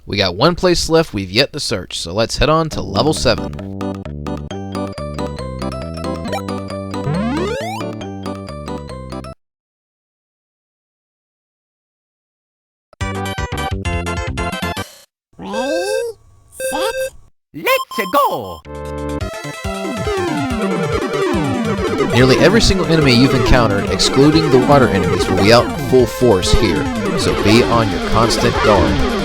We got one place left we've yet to search, so let's head on to level 7. Ready, set, Let's go! Nearly every single enemy you've encountered, excluding the water enemies, will be out in full force here, so be on your constant guard.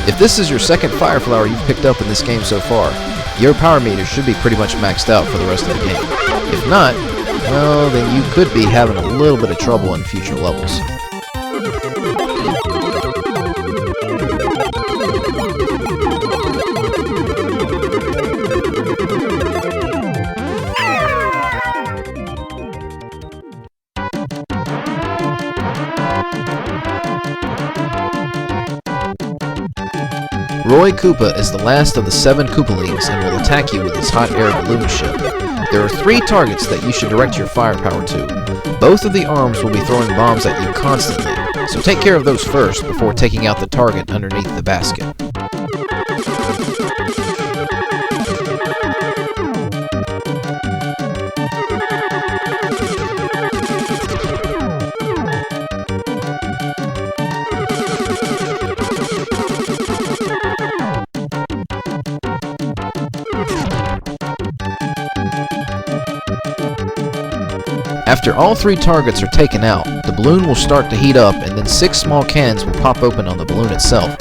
If this is your second fire flower you've picked up in this game so far, your power meter should be pretty much maxed out for the rest of the game. If not, well, then you could be having a little bit of trouble in future levels. Roy Koopa is the last of the 7 Koopalings and will attack you with his hot air balloon ship. There are 3 targets that you should direct your firepower to. Both of the arms will be throwing bombs at you constantly, so take care of those first before taking out the target underneath the basket. After all 3 targets are taken out, the balloon will start to heat up and then 6 small cannons will pop open on the balloon itself.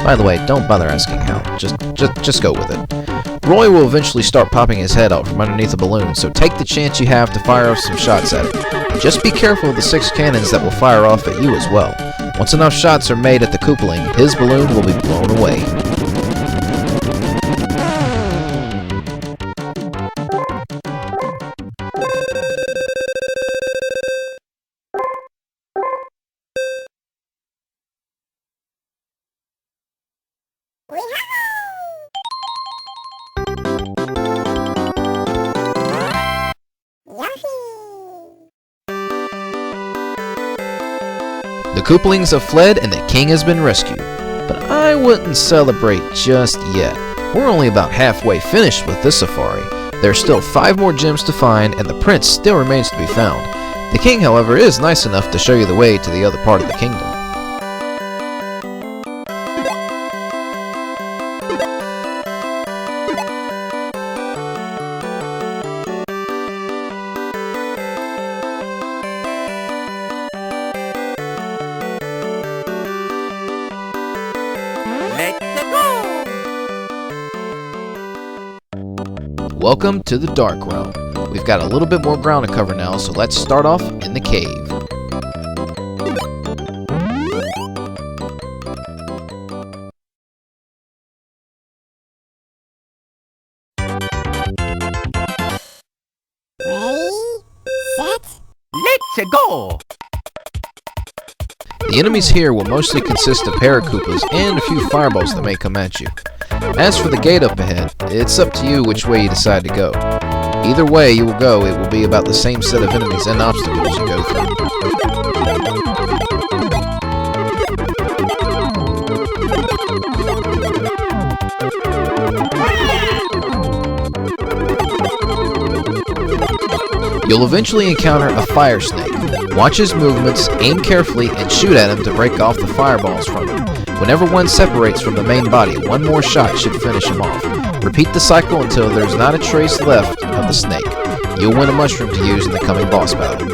By the way, don't bother asking how, just go with it. Roy will eventually start popping his head out from underneath the balloon, so take the chance you have to fire off some shots at it. Just be careful of the 6 cannons that will fire off at you as well. Once enough shots are made at the Koopaling, his balloon will be blown away. The Koopalings have fled and the king has been rescued, but I wouldn't celebrate just yet. We're only about halfway finished with this safari. There's still 5 more gems to find and the prince still remains to be found. The king, however, is nice enough to show you the way to the other part of the kingdom. Welcome to the Dark Realm. We've got a little bit more ground to cover now, so let's start off in the cave. ready, set, Let's go! The enemies here will mostly consist of Paracoopas and a few fireballs that may come at you. As for the gate up ahead, it's up to you which way you decide to go. Either way you will go, it will be about the same set of enemies and obstacles you go through. You'll eventually encounter a fire snake. Watch his movements, aim carefully, and shoot at him to break off the fireballs from him. Whenever one separates from the main body, one more shot should finish him off. Repeat the cycle until there's not a trace left of the snake. You'll win a mushroom to use in the coming boss battle.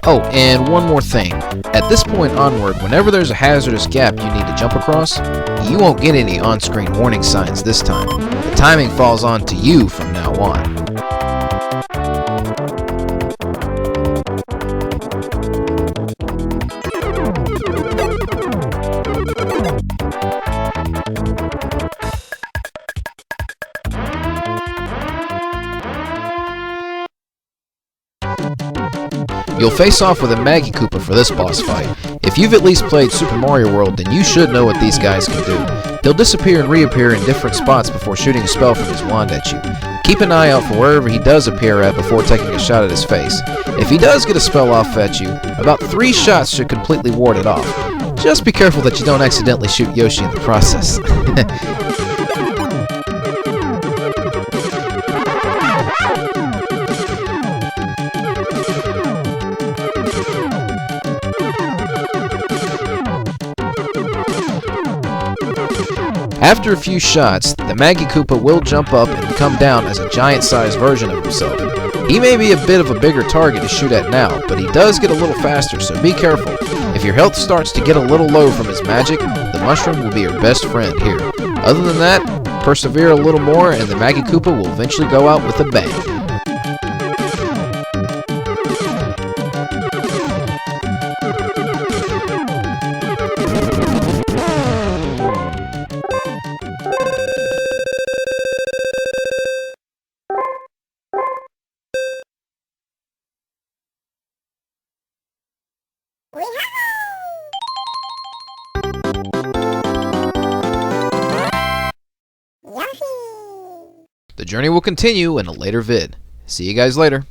Oh, and one more thing. At this point onward, whenever there's a hazardous gap you need to jump across, you won't get any on-screen warning signs this time. The timing falls on to you from now on. You'll face off with a Maggie Koopa for this boss fight. If you've at least played Super Mario World, then you should know what these guys can do. He'll disappear and reappear in different spots before shooting a spell from his wand at you. Keep an eye out for wherever he does appear at before taking a shot at his face. If he does get a spell off at you, about 3 shots should completely ward it off. Just be careful that you don't accidentally shoot Yoshi in the process. After a few shots, the Maggie Koopa will jump up and come down as a giant-sized version of himself. He may be a bit of a bigger target to shoot at now, but he does get a little faster, so be careful. If your health starts to get a little low from his magic, the mushroom will be your best friend here. Other than that, persevere a little more and the Maggie Koopa will eventually go out with a bang. Yoshi! The journey will continue in a later vid. See you guys later.